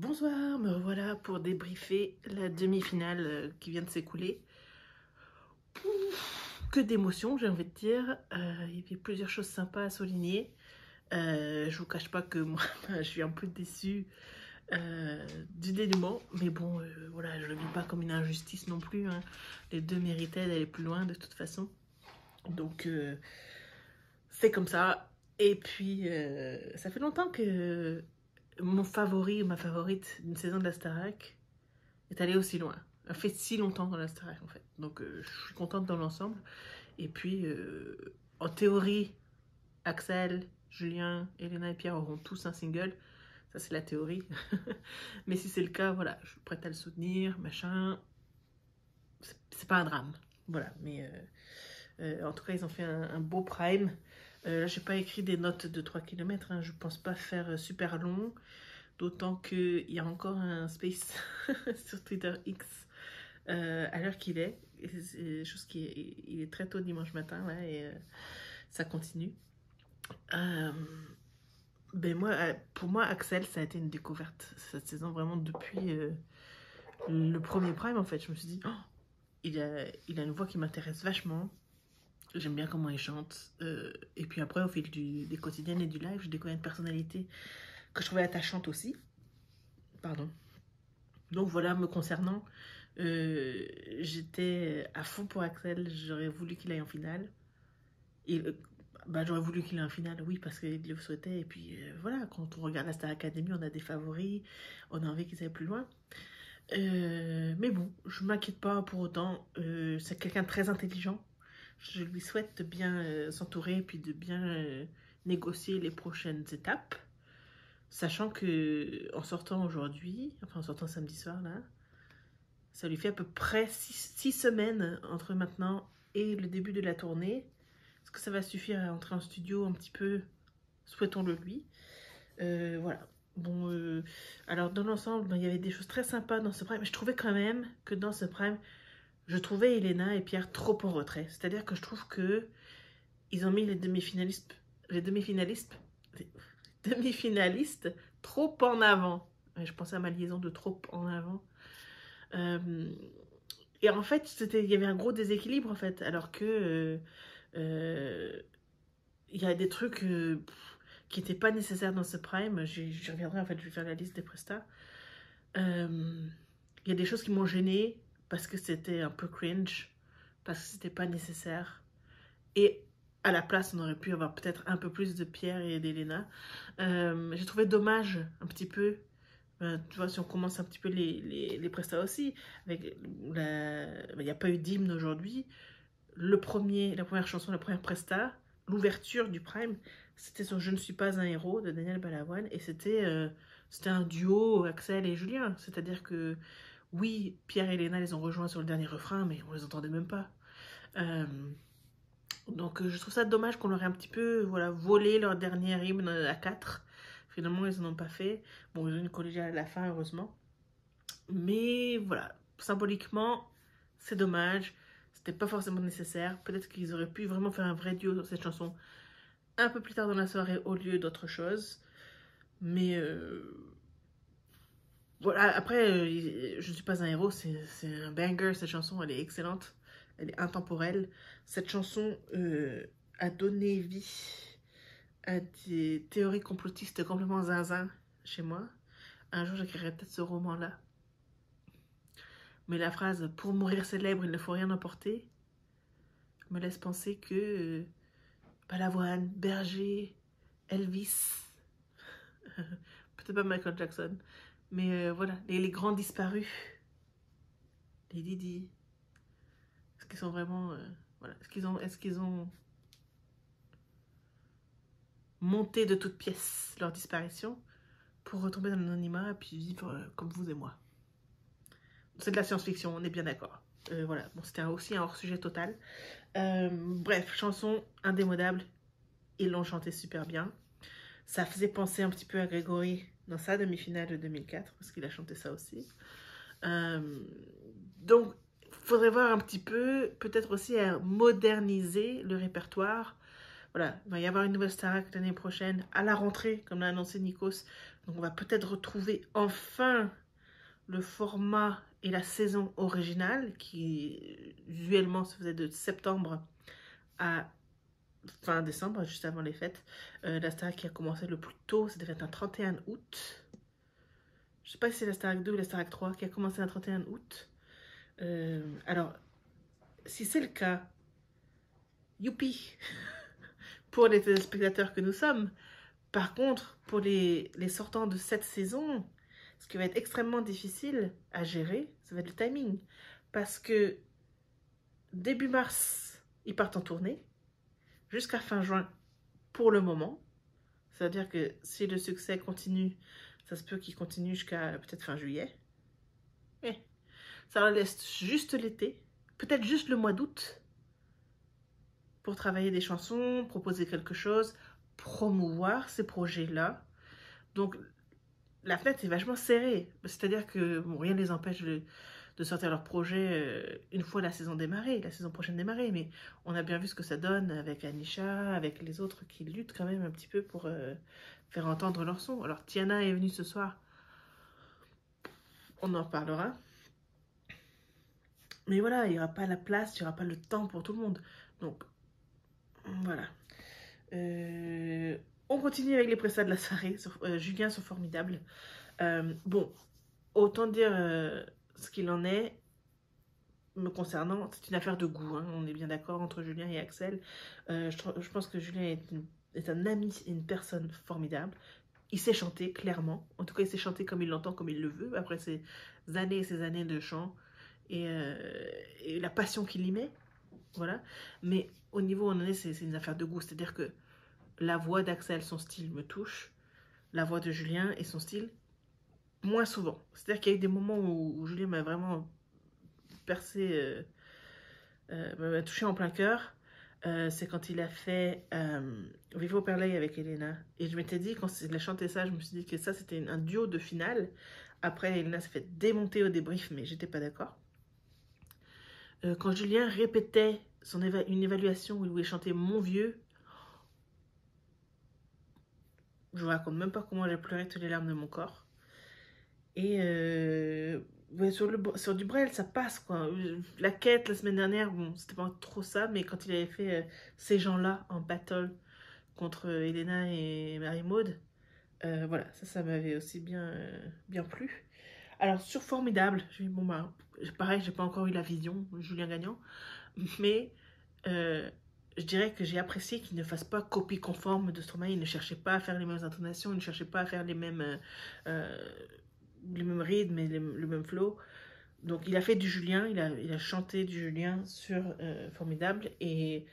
Bonsoir, me revoilà pour débriefer la demi-finale qui vient de s'écouler. Que d'émotions, j'ai envie de dire. Il y avait plusieurs choses sympas à souligner. Je vous cache pas que moi, je suis un peu déçue du dénouement. Mais bon, voilà, je le vis pas comme une injustice non plus, hein. Les deux méritaient d'aller plus loin de toute façon. Donc, c'est comme ça. Et puis, ça fait longtemps que mon favori ou ma favorite d'une saison de la Starac est allée aussi loin. A fait si longtemps dans la Starac en fait. Donc je suis contente dans l'ensemble. Et puis en théorie, Axel, Julien, Elena et Pierre auront tous un single. Ça c'est la théorie. Mais si c'est le cas, voilà, je suis prête à le soutenir, machin. C'est pas un drame. Voilà, mais en tout cas ils ont fait un beau prime. Là j'ai pas écrit des notes de 3 km, hein. Je pense pas faire super long. D'autant qu'il y a encore un space sur Twitter X à l'heure qu'il est. C'est chose qui est, il est très tôt dimanche matin là, et ça continue. Ben moi, pour moi, Axel, ça a été une découverte cette saison vraiment depuis le premier prime en fait. Je me suis dit, oh, il a une voix qui m'intéresse vachement. J'aime bien comment il chante. Et puis après, au fil des quotidiennes et du live, j'ai découvert une personnalité que je trouvais attachante aussi. Pardon. Donc voilà, me concernant, j'étais à fond pour Axel. J'aurais voulu qu'il aille en finale. Et bah, j'aurais voulu qu'il ait en finale, oui, parce qu'il le souhaitait. Et puis voilà, quand on regarde la Star Academy, on a des favoris. On a envie qu'ils aillent plus loin. Mais bon, je ne m'inquiète pas pour autant. C'est quelqu'un de très intelligent. Je lui souhaite de bien s'entourer et puis de bien négocier les prochaines étapes. Sachant que en sortant aujourd'hui, enfin en sortant samedi soir là, ça lui fait à peu près 6 semaines entre maintenant et le début de la tournée. Est-ce que ça va suffire à entrer en studio un petit peu? Souhaitons-le lui. Voilà. Bon, alors dans l'ensemble, ben, il y avait des choses très sympas dans ce prime. Mais je trouvais quand même que dans ce prime, je trouvais Elena et Pierre trop en retrait. C'est-à-dire que je trouve que ils ont mis les demi-finalistes trop en avant. Je pensais à ma liaison de trop en avant. Et en fait, il y avait un gros déséquilibre en fait, alors que il y a des trucs qui n'étaient pas nécessaires dans ce prime. J'y reviendrai en fait, je vais faire la liste des prestats. Il y a des choses qui m'ont gênée parce que c'était un peu cringe, parce que c'était pas nécessaire. Et à la place, on aurait pu avoir peut-être un peu plus de Pierre et d'Elena. J'ai trouvé dommage un petit peu. Tu vois, si on commence un petit peu les prestats aussi, avec il n'y a pas eu d'hymne aujourd'hui. La première chanson, la première presta, l'ouverture du prime, c'était sur Je ne suis pas un héros de Daniel Balavoine, et c'était un duo Axel et Julien. C'est-à-dire que oui, Pierre et Elena les ont rejoints sur le dernier refrain, mais on les entendait même pas. Donc je trouve ça dommage qu'on leur ait un petit peu volé leur dernier hymne à 4. Finalement, ils n'en ont pas fait. Bon, ils ont une collégiale à la fin, heureusement. Mais voilà, symboliquement, c'est dommage. C'était pas forcément nécessaire. Peut-être qu'ils auraient pu vraiment faire un vrai duo sur cette chanson un peu plus tard dans la soirée au lieu d'autre chose. Mais voilà, après, Je ne suis pas un héros, c'est un banger. Cette chanson, elle est excellente. Elle est intemporelle. Cette chanson a donné vie à des théories complotistes complètement zinzin chez moi. Un jour, j'écrirai peut-être ce roman-là. Mais la phrase « Pour mourir célèbre, il ne faut rien emporter » me laisse penser que Balavoine, Berger, Elvis, peut-être pas Michael Jackson, mais voilà, les grands disparus, les Didi, est-ce qu'ils sont vraiment... voilà, est-ce qu'ils ont monté de toutes pièces leur disparition pour retomber dans l'anonymat et puis vivre comme vous et moi? C'est de la science-fiction, on est bien d'accord. Voilà, bon, c'était aussi un hors-sujet total. Bref, chanson indémodable. Ils l'ont chanté super bien. Ça faisait penser un petit peu à Grégory dans sa demi-finale de 2004, parce qu'il a chanté ça aussi. Donc, il faudrait voir un petit peu, peut-être aussi à moderniser le répertoire. Voilà, il va y avoir une nouvelle Starac l'année prochaine, à la rentrée, comme l'a annoncé Nikos. Donc on va peut-être retrouver enfin le format et la saison originale qui usuellement se faisait de septembre à fin décembre, juste avant les fêtes. La Starac qui a commencé le plus tôt, ça devait être un 31 août. Je sais pas si c'est la Starac 2 ou la Starac 3 qui a commencé un 31 août. Alors, si c'est le cas, youpi pour les téléspectateurs que nous sommes. Par contre, pour les sortants de cette saison, ce qui va être extrêmement difficile à gérer, ça va être le timing. Parce que début mars, ils partent en tournée, jusqu'à fin juin pour le moment. C'est-à-dire que si le succès continue, ça se peut qu'il continue jusqu'à peut-être fin juillet. Et ça leur laisse juste l'été, peut-être juste le mois d'août, pour travailler des chansons, proposer quelque chose, promouvoir ces projets-là. Donc, la fenêtre est vachement serrée. C'est-à-dire que bon, rien ne les empêche de sortir leur projet une fois la saison démarrée, la saison prochaine démarrée. Mais on a bien vu ce que ça donne avec Anisha, avec les autres qui luttent quand même un petit peu pour faire entendre leur son. Alors, Tiana est venue ce soir. On en parlera. Mais voilà, il n'y aura pas la place, il n'y aura pas le temps pour tout le monde. Donc, voilà. On continue avec les prestats de la soirée. Julien sont formidables. Bon, autant dire ce qu'il en est me concernant. C'est une affaire de goût, hein, on est bien d'accord entre Julien et Axel. Je pense que Julien est un ami et une personne formidable. Il sait chanter, clairement. En tout cas, il sait chanter comme il l'entend, comme il le veut. Après ces années et ces années de chant et la passion qu'il y met. Voilà. Mais au niveau où on en est, c'est une affaire de goût. C'est-à-dire que la voix d'Axel, son style me touche. La voix de Julien et son style, moins souvent. C'est-à-dire qu'il y a eu des moments où Julien m'a vraiment percé, m'a touché en plein cœur. C'est quand il a fait Vivo per lei avec Elena. Et je m'étais dit, quand il a chanté ça, je me suis dit que ça, c'était un duo de finale. Après, Elena s'est fait démonter au débrief, mais j'étais pas d'accord. Quand Julien répétait une évaluation où il chantait Mon Vieux, je vous raconte même pas comment j'ai pleuré toutes les larmes de mon corps. Et ouais, sur du Brel, ça passe quoi. La quête la semaine dernière, bon, c'était pas trop ça, mais quand il avait fait ces gens-là en battle contre Elena et Marie-Maude, voilà, ça m'avait aussi bien plu. Alors, sur Formidable, j'ai dit, bon, bah, pareil, j'ai pas encore eu la vision, Julien Gagnant, mais je dirais que j'ai apprécié qu'il ne fasse pas copie conforme de Stromae. Il ne cherchait pas à faire les mêmes intonations, il ne cherchait pas à faire les mêmes rythmes et le même flow. Donc il a fait du Julien, il a chanté du Julien sur Formidable. Et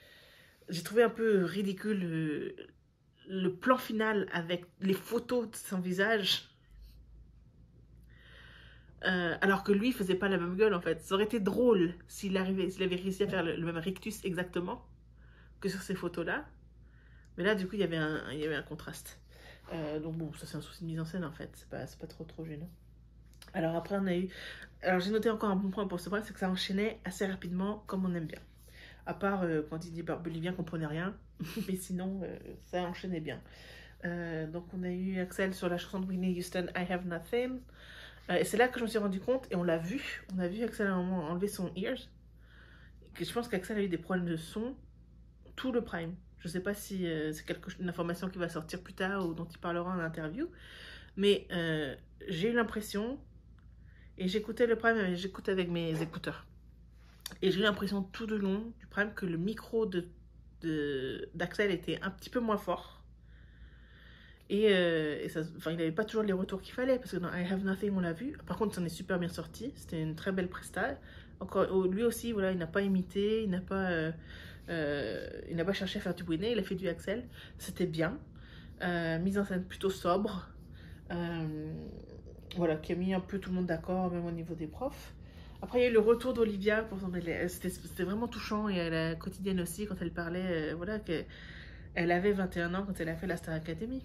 j'ai trouvé un peu ridicule le plan final avec les photos de son visage. Alors que lui, il faisait pas la même gueule en fait. Ça aurait été drôle s'il avait réussi à faire le même rictus exactement que sur ces photos-là. Mais là, du coup, il y avait un contraste. Donc bon, ça c'est un souci de mise en scène en fait. C'est pas trop gênant. Alors après, on a eu... Alors j'ai noté encore un bon point pour ce point, c'est que ça enchaînait assez rapidement comme on aime bien. À part quand il dit Bolivien, comprenait rien. Mais sinon, ça enchaînait bien. Donc on a eu Axel sur la chanson de Whitney Houston, I Have Nothing. Et c'est là que je me suis rendu compte, et on l'a vu. On a vu Axel à un moment enlever son ears. Et je pense qu'Axel a eu des problèmes de son tout le prime. Je ne sais pas si c'est une information qui va sortir plus tard ou dont il parlera en interview. Mais j'ai eu l'impression, et j'écoutais le prime, j'écoute avec mes écouteurs. Et j'ai eu l'impression tout le long du prime que le micro d'Axel était un petit peu moins fort. Et il n'avait pas toujours les retours qu'il fallait, parce que dans I Have Nothing, on l'a vu. Par contre, ça en est super bien sorti. C'était une très belle presta. Encore, lui aussi, voilà, il n'a pas imité, il n'a pas cherché à faire du Whitney, il a fait du Axel. C'était bien. Mise en scène plutôt sobre. Voilà, qui a mis un peu tout le monde d'accord, même au niveau des profs. Après, il y a eu le retour d'Olivia. C'était vraiment touchant. Et à la quotidienne aussi, quand elle parlait, voilà, qu'elle avait 21 ans quand elle a fait la Star Academy.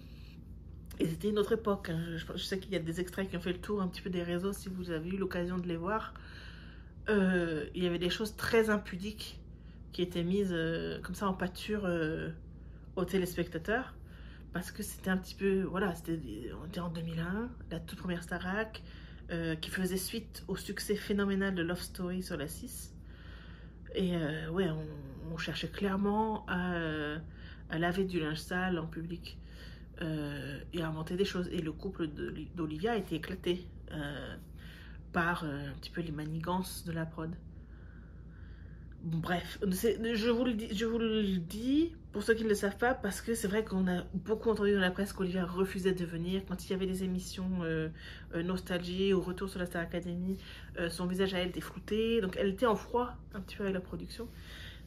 Et c'était une autre époque. Hein. Je sais qu'il y a des extraits qui ont fait le tour un petit peu des réseaux, si vous avez eu l'occasion de les voir. Il y avait des choses très impudiques qui étaient mises comme ça en pâture aux téléspectateurs. parce que c'était un petit peu, voilà, on était en 2001, la toute première Starac, qui faisait suite au succès phénoménal de Love Story sur la 6. Et ouais, on cherchait clairement à laver du linge sale en public et à inventer des choses. Et le couple d'Olivia a été éclaté par un petit peu les manigances de la prod. Bon, bref, je vous le dis pour ceux qui ne le savent pas, parce que c'est vrai qu'on a beaucoup entendu dans la presse qu'Olivia refusait de venir. Quand il y avait des émissions Nostalgie ou Retour sur la Star Academy, son visage à elle était flouté, donc elle était en froid un petit peu avec la production.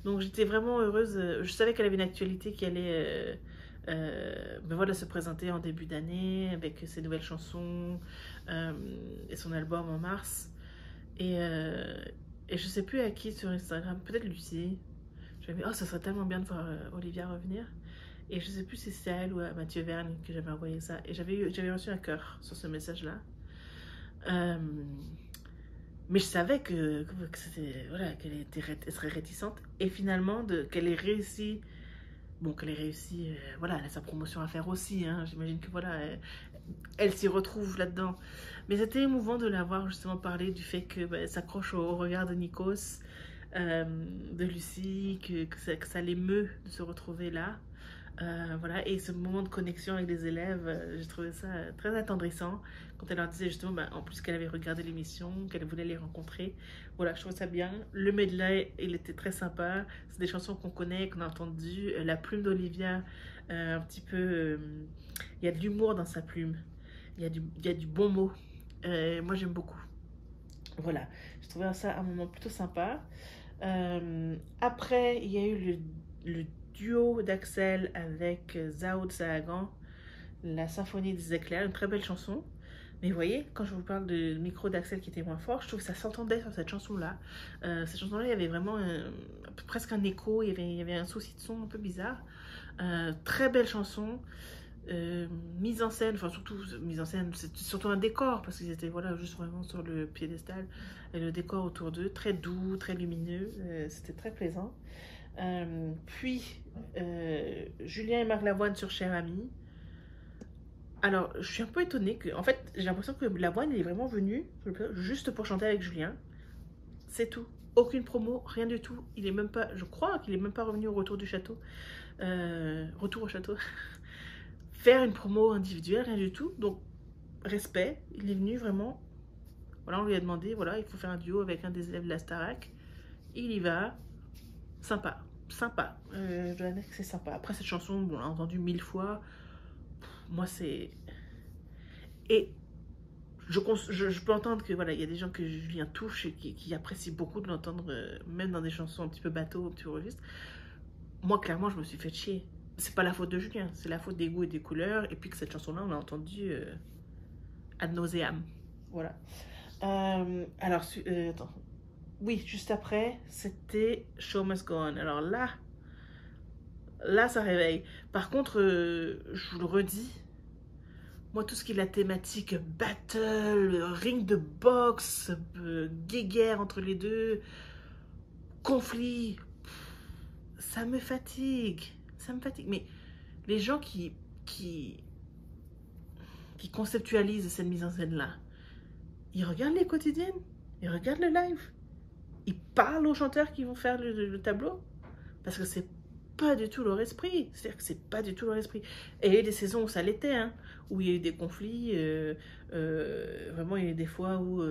Donc j'étais vraiment heureuse, je savais qu'elle avait une actualité qui allait ben voilà, se présenter en début d'année avec ses nouvelles chansons et son album en mars. Et je sais plus à qui sur Instagram, peut-être Lucie. J'avais dit, oh, ça serait tellement bien de voir Olivia revenir. Et je sais plus si c'est à elle ou à Mathieu Verne que j'avais envoyé ça. Et j'avais reçu un cœur sur ce message-là. Mais je savais que c'était, voilà, elle serait réticente. Et finalement, qu'elle ait réussi. Bon, qu'elle ait réussi, voilà, elle a sa promotion à faire aussi. Hein, j'imagine que voilà, elle s'y retrouve là-dedans. Mais c'était émouvant de la voir justement parler du fait qu'elle s'accroche au regard de Nikos, de Lucie, que ça l'émeut de se retrouver là. Voilà, et ce moment de connexion avec les élèves, j'ai trouvé ça très attendrissant quand elle leur disait justement, bah, en plus qu'elle avait regardé l'émission, qu'elle voulait les rencontrer. Voilà, je trouvais ça bien. Le medley, il était très sympa. C'est des chansons qu'on connaît, qu'on a entendues. La plume d'Olivia, un petit peu, il y a de l'humour dans sa plume. Il y a du bon mot. Moi, j'aime beaucoup. Voilà, je trouvais ça un moment plutôt sympa. Après, il y a eu le duo d'Axel avec Zao Sagan, la symphonie des éclairs, une très belle chanson. Mais vous voyez, quand je vous parle de micro d'Axel qui était moins fort, je trouve que ça s'entendait sur cette chanson-là. Cette chanson-là, il y avait vraiment presque un écho, il y avait un souci de son un peu bizarre. Très belle chanson. Mise en scène, enfin surtout mise en scène, c'est surtout un décor parce qu'ils étaient voilà juste vraiment sur le piédestal et le décor autour d'eux, très doux, très lumineux, c'était très plaisant. Puis Julien et Marc Lavoine sur Cher Ami. Alors je suis un peu étonnée que, en fait, j'ai l'impression que Lavoine il est vraiment venu juste pour chanter avec Julien, c'est tout. Aucune promo, rien du tout. Il est même pas, je crois qu'il est même pas revenu au retour du château. Retour au château. Faire une promo individuelle, rien du tout. Donc, respect. Il est venu vraiment. Voilà, on lui a demandé, voilà, il faut faire un duo avec un des élèves de la Starac. Il y va. Sympa. Sympa. Je dois dire que c'est sympa. Après, cette chanson, bon, on l'a entendue 1000 fois. Moi, c'est... Et je peux entendre que, voilà, il y a des gens que Julien touche et qui apprécient beaucoup de l'entendre, même dans des chansons un petit peu bateau, un petit peu registre. Moi, clairement, je me suis fait chier. C'est pas la faute de Julien, c'est la faute des goûts et des couleurs. Et puis que cette chanson-là, on l'a entendue ad nauseam. Voilà. Alors, attends. Oui, juste après, c'était Show Must Go On. Alors là, ça réveille. Par contre, je vous le redis, moi, tout ce qui est la thématique battle, ring de boxe, guéguerre entre les deux, conflit, ça me fatigue. Ça me fatigue. Mais les gens qui conceptualisent cette mise en scène-là, ils regardent les quotidiennes, ils regardent le live, ils parlent aux chanteurs qui vont faire le tableau, parce que c'est pas du tout leur esprit. C'est-à-dire que c'est pas du tout leur esprit. Et il y a eu des saisons où ça l'était, hein, où il y a eu des conflits, vraiment il y a eu des fois où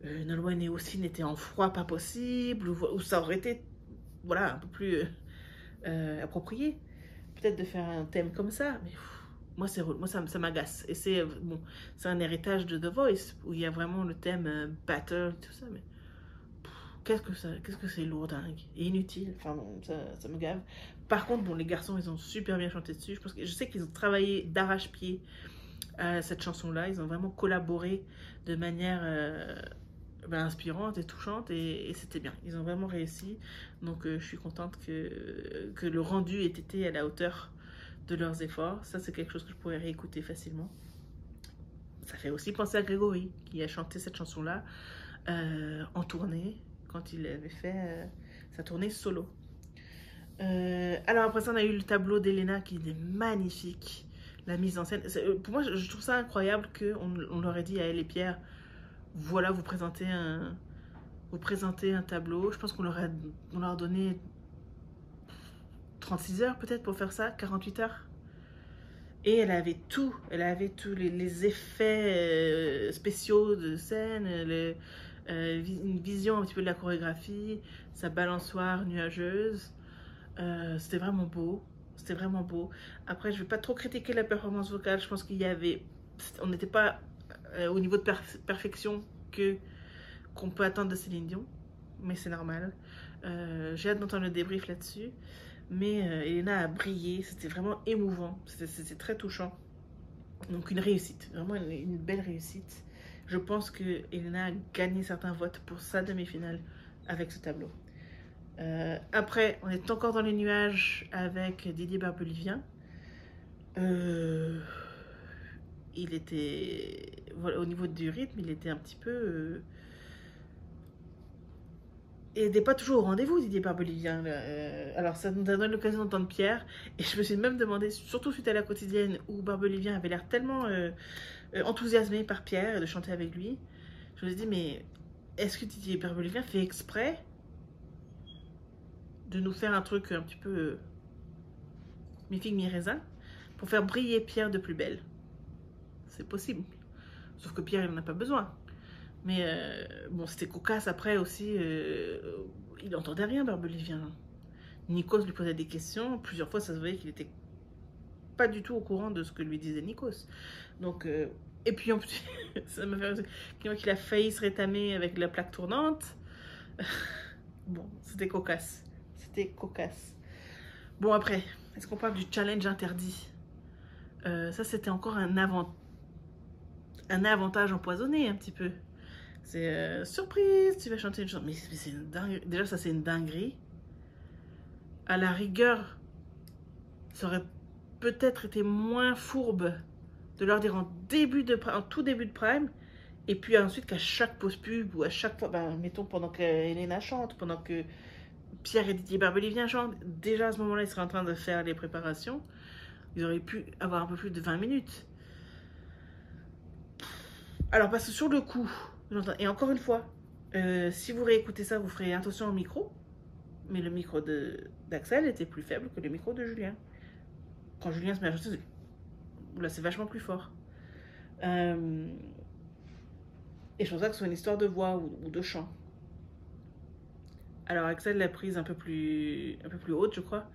Nolwenn et Houssine étaient en froid pas possible, où ça aurait été, voilà, un peu plus approprié. Peut-être de faire un thème comme ça, mais moi, ça m'agace. Et c'est bon, c'est un héritage de The Voice, où il y a vraiment le thème battle, tout ça, mais qu'est-ce que c'est lourdingue et inutile. Enfin bon, ça me gave. Par contre, bon, les garçons, ils ont super bien chanté dessus. Je sais qu'ils ont travaillé d'arrache-pied à cette chanson-là. Ils ont vraiment collaboré de manière inspirante et touchante, et c'était bien. Ils ont vraiment réussi. Donc je suis contente que le rendu ait été à la hauteur de leurs efforts. Ça, c'est quelque chose que je pourrais réécouter facilement. Ça fait aussi penser à Grégory, qui a chanté cette chanson-là en tournée, quand il avait fait sa tournée solo. Alors après ça, on a eu le tableau d'Elena qui est magnifique. La mise en scène. Pour moi, je trouve ça incroyable qu'on leur ait dit à elle et Pierre, voilà, vous présentez un tableau. Je pense on leur a donné 36 heures peut-être pour faire ça, 48 heures. Et elle avait tous les effets spéciaux de scène, une vision un petit peu de la chorégraphie, sa balançoire nuageuse. C'était vraiment beau. C'était vraiment beau. Après, je ne vais pas trop critiquer la performance vocale. Je pense on n'était pas au niveau de perfection qu'on peut attendre de Céline Dion. Mais c'est normal. J'ai hâte d'entendre le débrief là-dessus. Mais Elena a brillé. C'était vraiment émouvant. C'était très touchant. Donc une réussite. Vraiment une belle réussite. Je pense que Elena a gagné certains votes pour sa demi-finale avec ce tableau. Après, on est encore dans les nuages avec Didier Barbelivien. Il était, voilà, au niveau du rythme, il était un petit peu... il n'était pas toujours au rendez-vous, Didier Barbelivien. Alors, ça nous donne l'occasion d'entendre Pierre. Et je me suis même demandé, surtout suite à la quotidienne, où Barbelivien avait l'air tellement enthousiasmé par Pierre et de chanter avec lui. Je me suis dit, mais est-ce que Didier Barbelivien fait exprès de nous faire un truc un petit peu mi-figue, mi-raisin pour faire briller Pierre de plus belle? C'est possible. Sauf que Pierre, il n'en a pas besoin. Mais bon, c'était cocasse après aussi. Il n'entendait rien, Barbelivien. Nikos lui posait des questions. Plusieurs fois, ça se voyait qu'il était pas du tout au courant de ce que lui disait Nikos. Donc, et puis en plus, ça m'a fait qu'il a failli se rétamer avec la plaque tournante. Bon, c'était cocasse. C'était cocasse. Bon, après, est-ce qu'on parle du challenge interdit? Ça, c'était encore un avantage empoisonné, un petit peu. C'est surprise, tu vas chanter une chanson. Mais c'est une dinguerie. Déjà, ça, c'est une dinguerie. À la rigueur, ça aurait peut-être été moins fourbe de leur dire en tout début de prime, et puis ensuite qu'à chaque pause pub ou à chaque fois, ben, mettons pendant que Elena chante, pendant que Pierre et Didier Barbelivien chantent, déjà à ce moment-là, ils seraient en train de faire les préparations. Ils auraient pu avoir un peu plus de 20 minutes. Alors, parce que sur le coup, et encore une fois, si vous réécoutez ça, vous ferez attention au micro. Mais le micro d'Axel était plus faible que le micro de Julien. Quand Julien se met à chanter, là, c'est vachement plus fort. Et je pense pas que ce soit une histoire de voix ou de chant. Alors, Axel l'a prise un peu plus haute, je crois.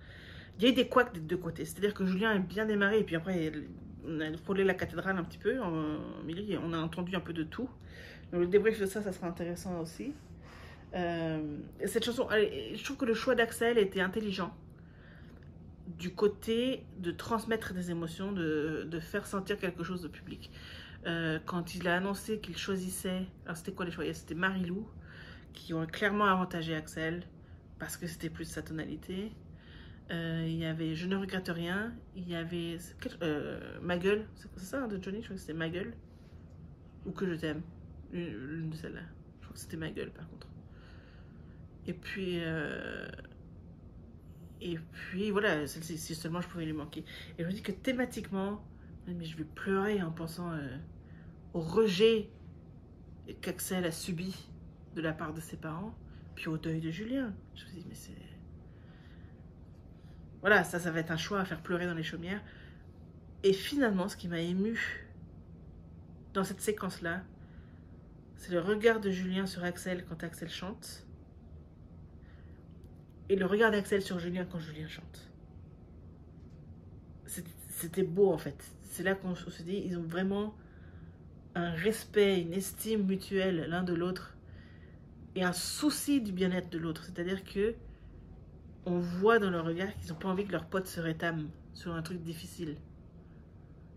Il y a eu des couacs des deux côtés. C'est-à-dire que Julien a bien démarré, et puis après, on a frôlé la cathédrale un petit peu en milieu. On a entendu un peu de tout. Donc, le débrief de ça sera intéressant aussi. Cette chanson, je trouve que le choix d'Axel était intelligent. Du côté de transmettre des émotions, de faire sentir quelque chose au public. Quand il a annoncé qu'il choisissait... Alors, c'était quoi les choix? C'était Marilou, qui ont clairement avantagé Axel, parce que c'était plus sa tonalité. Il y avait Je ne regrette rien. Il y avait Ma gueule. C'est ça hein, de Johnny? Je crois que c'était Ma gueule. Ou Que je t'aime. L'une de celles-là. Je crois que c'était Ma gueule par contre. Et puis voilà, celle-ci, si seulement je pouvais lui manquer. Et je me dis que thématiquement, mais je vais pleurer en pensant au rejet qu'Axel a subi de la part de ses parents, puis au deuil de Julien. Je me dis, mais c'est... Voilà, ça va être un choix à faire pleurer dans les chaumières. Et finalement, ce qui m'a ému dans cette séquence-là, c'est le regard de Julien sur Axel quand Axel chante, et le regard d'Axel sur Julien quand Julien chante. C'était beau en fait. C'est là qu'on se dit, ils ont vraiment un respect, une estime mutuelle l'un de l'autre, et un souci du bien-être de l'autre. C'est-à-dire que on voit dans leur regard qu'ils n'ont pas envie que leur pote se rétame sur un truc difficile.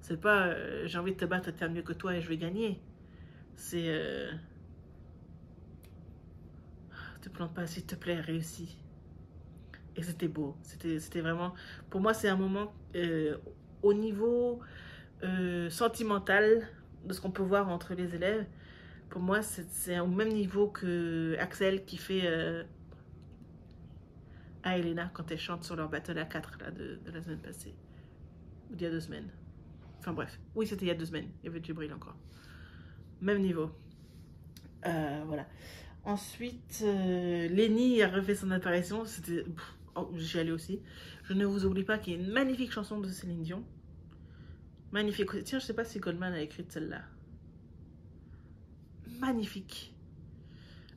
C'est pas j'ai envie de te battre et de faire mieux que toi et je vais gagner. C'est te plante pas s'il te plaît, réussis. Et c'était beau. C'était vraiment... Pour moi, c'est un moment au niveau sentimental de ce qu'on peut voir entre les élèves. Pour moi, c'est au même niveau que Axel qui fait à Elena quand elle chante sur leur battle à 4 là, de la semaine passée. Ou d'il y a 2 semaines. Enfin bref. Oui, c'était il y a 2 semaines. Il y avait Djibril encore. Même niveau. Voilà. Ensuite, Lenny a refait son apparition. C'était... Oh, j'y allais aussi. Je ne vous oublie pas qu'il y a une magnifique chanson de Céline Dion. Magnifique. Tiens, je sais pas si Goldman a écrit celle-là. Magnifique.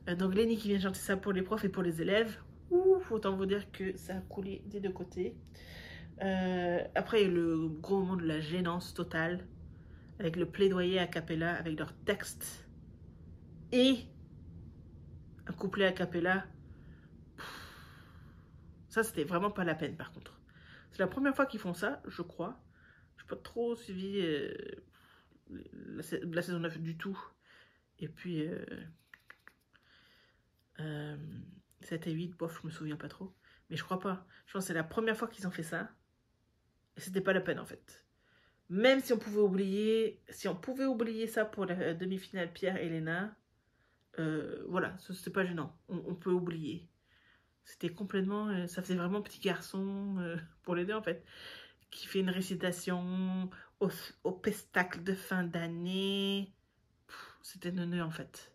Donc Lenny qui vient chanter ça pour les profs et pour les élèves. Ouf, autant vous dire que ça a coulé des deux côtés. Après, il y a eu le gros moment de la gênance totale. Avec le plaidoyer a cappella, avec leur texte. Et un couplet a cappella. Ça, c'était vraiment pas la peine, par contre. C'est la première fois qu'ils font ça, je crois. Je n'ai pas trop suivi la saison 9 du tout. Et puis, 7 et 8, bof, je me souviens pas trop. Mais je crois pas. Je pense que c'est la première fois qu'ils ont fait ça. Et c'était pas la peine, en fait. Même si on pouvait oublier ça pour la demi-finale Pierre-Elena, voilà, c'était pas gênant. On peut oublier. C'était complètement... ça faisait vraiment petit garçon pour les deux, en fait. Qui fait une récitation au pestacle de fin d'année. C'était neuneux, en fait.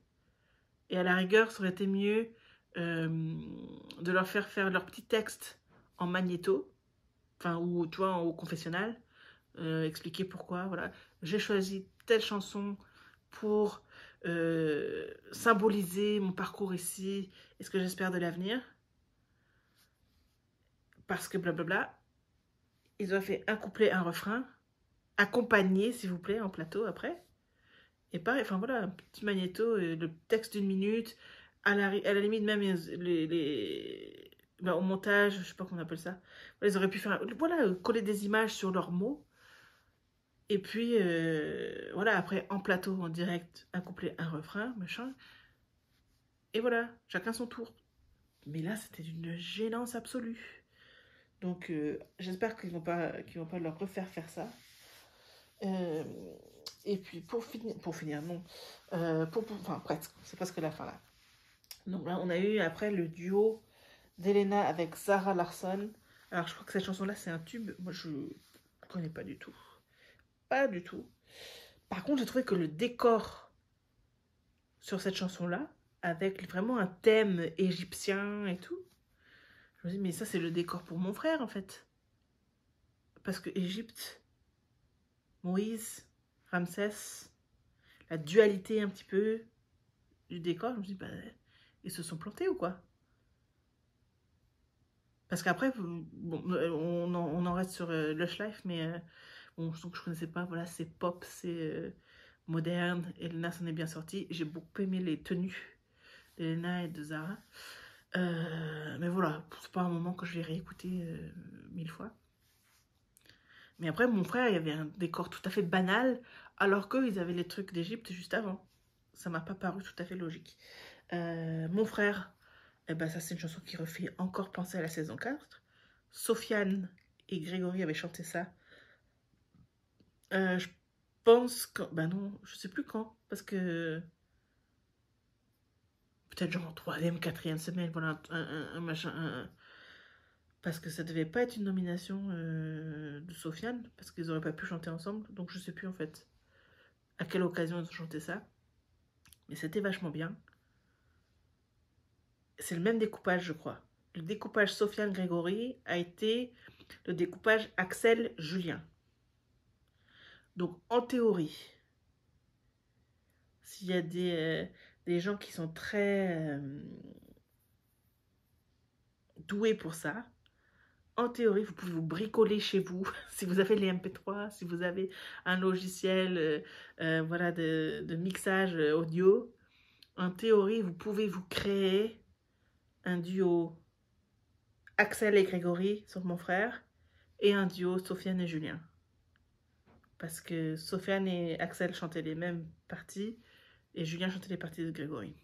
Et à la rigueur, ça aurait été mieux de leur faire leur petit texte en magnéto. Enfin, ou tu vois, au confessionnal. Expliquer pourquoi, voilà. J'ai choisi telle chanson pour symboliser mon parcours ici et ce que j'espère de l'avenir. Parce que blablabla. Ils ont fait un couplet, un refrain, accompagné, s'il vous plaît, en plateau après. Et pareil, enfin voilà, un petit magnéto, le texte d'une minute, à la limite même ben, au montage, je sais pas comment on appelle ça. Ils auraient pu faire, voilà, coller des images sur leurs mots. Et puis, voilà, après, en plateau, en direct, un couplet, un refrain, machin. Et voilà, chacun son tour. Mais là, c'était d'une gênance absolue. Donc, j'espère qu'ils vont pas leur refaire faire ça. Et puis, pour finir, non. Enfin, presque, c'est presque la fin là. Donc là, on a eu après le duo d'Elena avec Zara Larsson. Alors, je crois que cette chanson-là, c'est un tube. Moi, je ne connais pas du tout. Pas du tout. Par contre, j'ai trouvé que le décor sur cette chanson-là, avec vraiment un thème égyptien et tout, je me dis, mais ça, c'est le décor pour mon frère, en fait. Parce que Égypte, Moïse, Ramsès, la dualité un petit peu du décor, je me dis, bah, ils se sont plantés ou quoi? Parce qu'après, bon, on en reste sur Lush Life, mais bon, je connaissais pas, voilà, c'est pop, c'est moderne, Elena s'en est bien sortie. J'ai beaucoup aimé les tenues d'Elena et de Zara. Mais voilà, c'est pas un moment que je vais réécouter 1000 fois. Mais après, mon frère, il y avait un décor tout à fait banal, alors qu'ils avaient les trucs d'Égypte juste avant. Ça m'a pas paru tout à fait logique. Mon frère, eh ben, ça c'est une chanson qui refait encore penser à la saison 4. Sofiane et Grégory avaient chanté ça. Je pense quand... Ben non, je sais plus quand. Parce que... Peut-être genre en 3e, 4e semaine, voilà, un machin... Parce que ça devait pas être une nomination de Sofiane, parce qu'ils auraient pas pu chanter ensemble. Donc je sais plus en fait à quelle occasion ils ont chanté ça. Mais c'était vachement bien. C'est le même découpage, je crois. Le découpage Sofiane-Grégory a été le découpage Axel-Julien. Donc, en théorie, s'il y a des gens qui sont très doués pour ça, en théorie, vous pouvez vous bricoler chez vous. Si vous avez les MP3, si vous avez un logiciel voilà, de mixage audio, en théorie, vous pouvez vous créer un duo Axel et Grégory, sur mon frère, et un duo Sofiane et Julien. Parce que Sofiane et Axel chantaient les mêmes parties, et Julien chantait les parties de Grégory.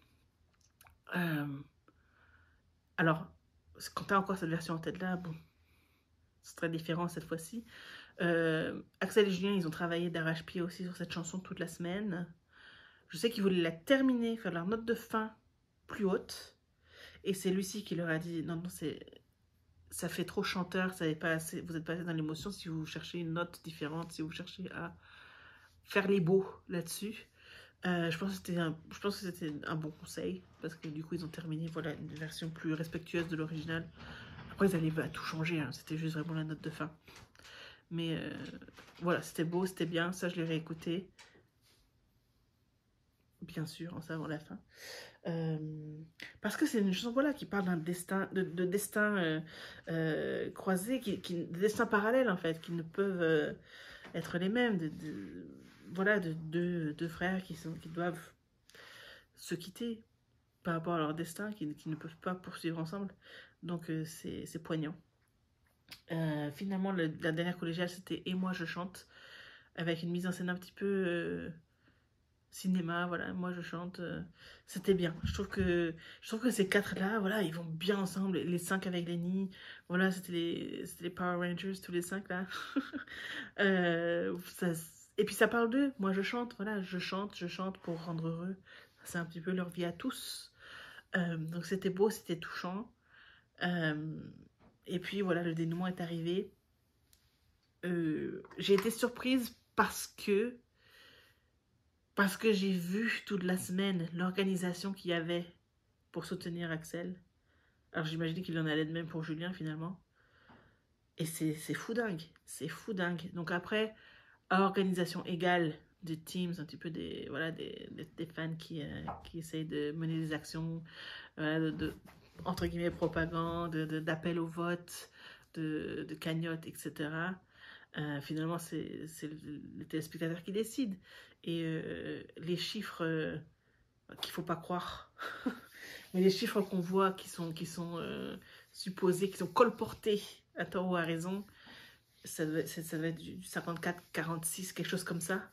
Alors, quand tu as encore cette version en tête là, bon, c'est très différent cette fois-ci. Axel et Julien, ils ont travaillé d'arrache-pied aussi sur cette chanson toute la semaine. Je sais qu'ils voulaient la terminer, faire leur note de fin plus haute. Et c'est Lucie qui leur a dit, non, non, ça fait trop chanteur, ça n'est pas assez, vous n'êtes pas assez dans l'émotion si vous cherchez une note différente, si vous cherchez à faire les beaux là-dessus. Je pense que c'était un bon conseil, parce que du coup, ils ont terminé, voilà, une version plus respectueuse de l'original. Après, ils allaient à tout changer, hein, c'était juste vraiment la note de fin. Mais voilà, c'était beau, c'était bien, ça je l'ai réécouté. Bien sûr, en savant la fin. Parce que c'est une chanson, voilà, qui parle d'un destin, de destin croisé, de destin parallèle en fait, qui ne peuvent être les mêmes, voilà, de deux frères qui doivent se quitter par rapport à leur destin, qui ne peuvent pas poursuivre ensemble. Donc c'est poignant. Finalement, la dernière collégiale, c'était Et moi je chante, avec une mise en scène un petit peu cinéma, voilà, moi je chante, c'était bien. Je trouve que ces quatre-là, voilà, ils vont bien ensemble, les cinq avec Lenny, voilà, c'était les Power Rangers, tous les cinq là. Ça, et puis ça parle d'eux, moi je chante, voilà, je chante pour rendre heureux. C'est un petit peu leur vie à tous. Donc c'était beau, c'était touchant. Et puis voilà, le dénouement est arrivé. J'ai été surprise parce que j'ai vu toute la semaine l'organisation qu'il y avait pour soutenir Axel. Alors j'imaginais qu'il en allait de même pour Julien finalement. Et c'est fou dingue, c'est fou dingue. Donc après, à organisation égale des teams, un petit peu des, voilà, des fans qui essayent de mener des actions, entre guillemets, propagande, d'appel au vote, de cagnotte, etc. Finalement, c'est le téléspectateur qui décide. Et les chiffres qu'il ne faut pas croire, mais les chiffres qu'on voit qui sont supposés, qui sont colportés à tort ou à raison, ça doit être du 54-46, quelque chose comme ça,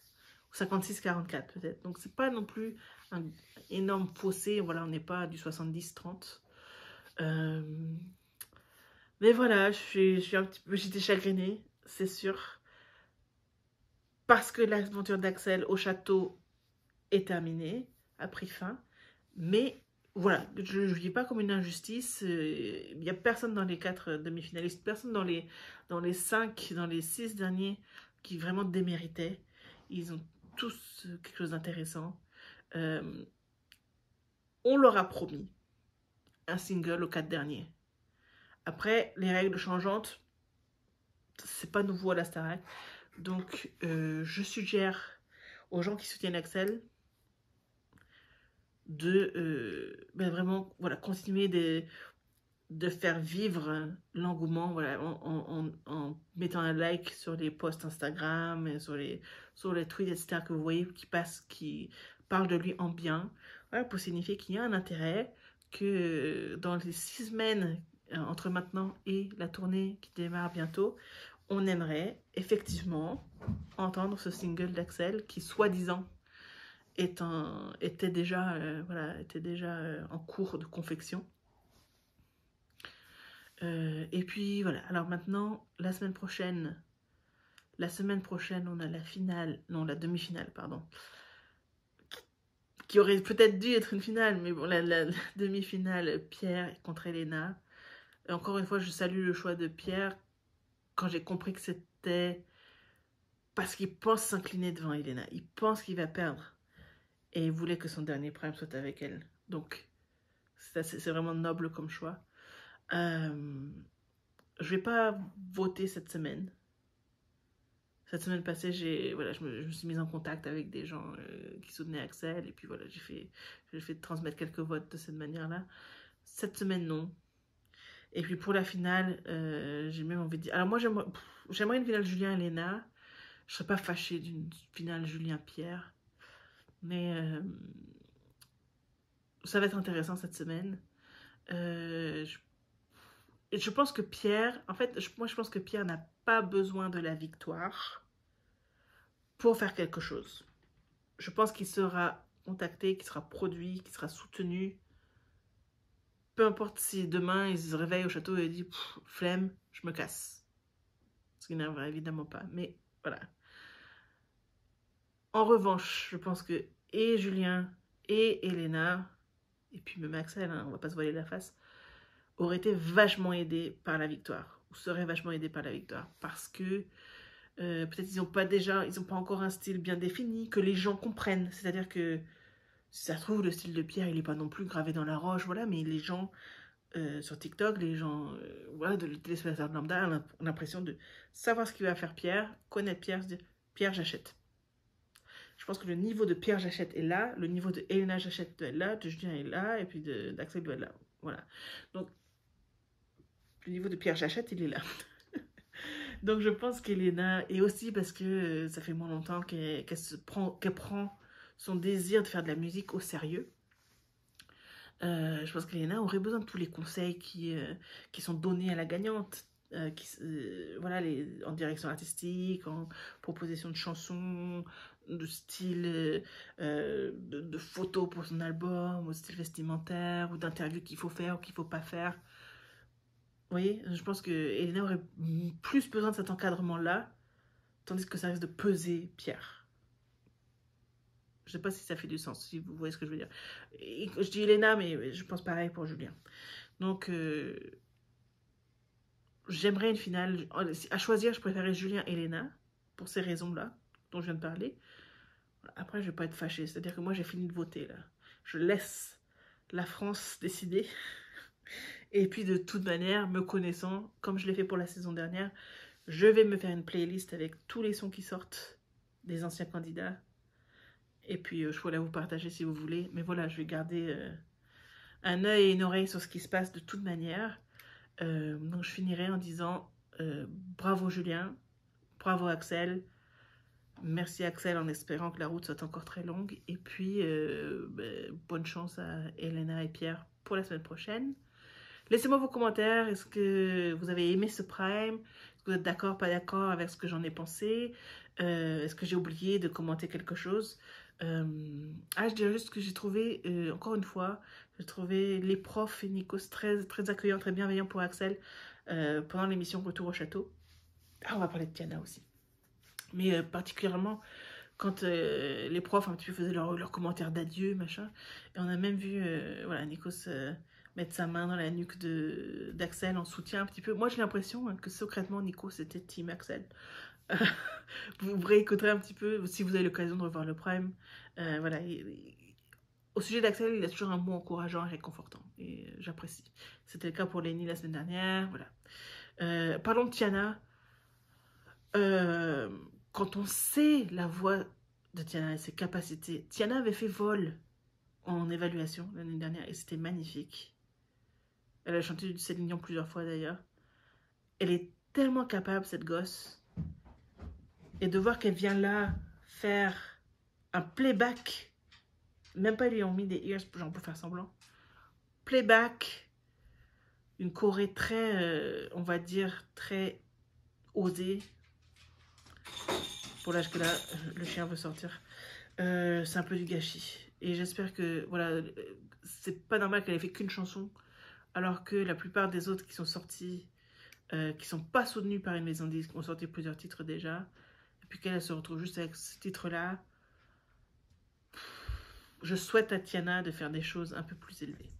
ou 56-44 peut-être. Donc c'est pas non plus un énorme fossé, voilà, on n'est pas du 70-30. Mais voilà, j'étais chagrinée, c'est sûr, parce que l'aventure d'Axel au château est terminée, a pris fin, mais voilà, je ne vis pas comme une injustice. Il n'y a personne dans les 4 demi-finalistes, personne dans les 5, dans les 6 derniers qui vraiment déméritait. Ils ont tous quelque chose d'intéressant. On leur a promis un single aux 4 derniers. Après, les règles changeantes, c'est pas nouveau à la Starac. Donc, je suggère aux gens qui soutiennent Axel de vraiment, voilà, continuer de faire vivre l'engouement, voilà, en mettant un like sur les posts Instagram, et sur les tweets, etc. que vous voyez qui parlent de lui en bien, voilà, pour signifier qu'il y a un intérêt, que dans les 6 semaines entre maintenant et la tournée qui démarre bientôt, on aimerait effectivement entendre ce single d'Axel qui, soi-disant, était déjà en cours de confection. Et puis voilà, alors maintenant, la semaine prochaine, on a la finale, non, la demi-finale, pardon, qui aurait peut-être dû être une finale, mais bon, la demi-finale, Pierre contre Elena. Et encore une fois, je salue le choix de Pierre quand j'ai compris que c'était parce qu'il pense s'incliner devant Elena. Il pense qu'il va perdre. Et il voulait que son dernier prime soit avec elle. Donc, c'est vraiment noble comme choix. Je vais pas voter cette semaine. Cette semaine passée, je me suis mise en contact avec des gens qui soutenaient Axel. Et puis voilà, j'ai fait transmettre quelques votes de cette manière-là. Cette semaine, non. Et puis pour la finale, j'ai même envie de dire... Alors moi, j'aimerais une finale Julien-Elena. Je serais pas fâchée d'une finale Julien-Pierre. Mais ça va être intéressant cette semaine. Je pense que Pierre... En fait, moi, je pense que Pierre n'a pas besoin de la victoire pour faire quelque chose. Je pense qu'il sera contacté, qu'il sera produit, qu'il sera soutenu. Peu importe si demain, il se réveille au château et il dit « Flemme, je me casse ». Ce qui n'arrivera évidemment pas. Mais voilà. En revanche, je pense que et Julien et Elena, et puis même Axel, hein, on va pas se voiler la face, aurait été vachement aidé par la victoire, ou serait vachement aidé par la victoire, parce que peut-être ils n'ont pas encore un style bien défini, que les gens comprennent. C'est-à-dire que, si ça se trouve, le style de Pierre, il n'est pas non plus gravé dans la roche, voilà, mais les gens sur TikTok, les gens, voilà, de téléspectateurs lambda ont l'impression de savoir ce qu'il va faire Pierre, connaître Pierre, se dire Pierre, j'achète. Je pense que le niveau de Pierre Jachette est là, le niveau de Elena Jachette doit être là, de Julien est là, et puis d'Axel doit être là. Voilà. Donc, le niveau de Pierre Jachette, il est là. Donc, je pense qu'Elena, et aussi parce que ça fait moins longtemps qu'elle prend son désir de faire de la musique au sérieux. Je pense qu'Elena aurait besoin de tous les conseils qui sont donnés à la gagnante. Voilà, en direction artistique, en proposition de chansons, de style, de photos pour son album, ou style vestimentaire, ou d'interviews qu'il faut faire ou qu'il ne faut pas faire. Vous voyez, je pense que Elena aurait plus besoin de cet encadrement-là, tandis que ça risque de peser Pierre. Je ne sais pas si ça fait du sens, si vous voyez ce que je veux dire. Et je dis Elena, mais je pense pareil pour Julien. Donc, j'aimerais une finale. À choisir, je préférais Julien et Elena, pour ces raisons-là, dont je viens de parler. Après, je ne vais pas être fâchée. C'est-à-dire que moi, j'ai fini de voter, là. Je laisse la France décider. Et puis, de toute manière, me connaissant, comme je l'ai fait pour la saison dernière, je vais me faire une playlist avec tous les sons qui sortent des anciens candidats. Et puis, je pourrais la vous partager si vous voulez. Mais voilà, je vais garder un œil et une oreille sur ce qui se passe de toute manière. Donc, je finirai en disant bravo Julien, bravo Axel. Merci Axel, en espérant que la route soit encore très longue. Et puis, bonne chance à Elena et Pierre pour la semaine prochaine. Laissez-moi vos commentaires. Est-ce que vous avez aimé ce Prime? Est-ce que vous êtes d'accord, pas d'accord avec ce que j'en ai pensé? Est-ce que j'ai oublié de commenter quelque chose? Je dirais juste que j'ai trouvé, encore une fois, j'ai trouvé les profs et Nikos très, très accueillants, très bienveillants pour Axel pendant l'émission Retour au Château. On va parler de Tiana aussi. Mais particulièrement quand les profs un petit peu faisaient leurs commentaires d'adieu, machin. Et on a même vu voilà, Nikos mettre sa main dans la nuque d'Axel en soutien un petit peu. Moi, j'ai l'impression que secrètement, Nikos était Team Axel. Vous réécouterez un petit peu si vous avez l'occasion de revoir le Prime. Voilà. Au sujet d'Axel, il a toujours un mot encourageant et réconfortant. Et j'apprécie. C'était le cas pour Lenny la semaine dernière. Voilà. Parlons de Tiana. Quand on sait la voix de Tiana et ses capacités, Tiana avait fait Vol en évaluation l'année dernière et c'était magnifique. Elle a chanté du Céline Dion plusieurs fois d'ailleurs. Elle est tellement capable, cette gosse. Et de voir qu'elle vient là faire un playback, même pas ils lui ont mis des ears genre pour faire semblant. Playback, une choré très, on va dire, très osée. Pour l'âge que là, le chien veut sortir. C'est un peu du gâchis. Et j'espère que, voilà, c'est pas normal qu'elle ait fait qu'une chanson, alors que la plupart des autres qui sont sortis, qui sont pas soutenus par une maison de disques, ont sorti plusieurs titres déjà. Et puis qu'elle se retrouve juste avec ce titre-là. Je souhaite à Tiana de faire des choses un peu plus élevées.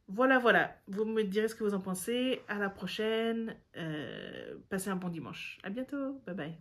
Voilà, voilà. Vous me direz ce que vous en pensez. À la prochaine. Passez un bon dimanche. À bientôt. Bye bye.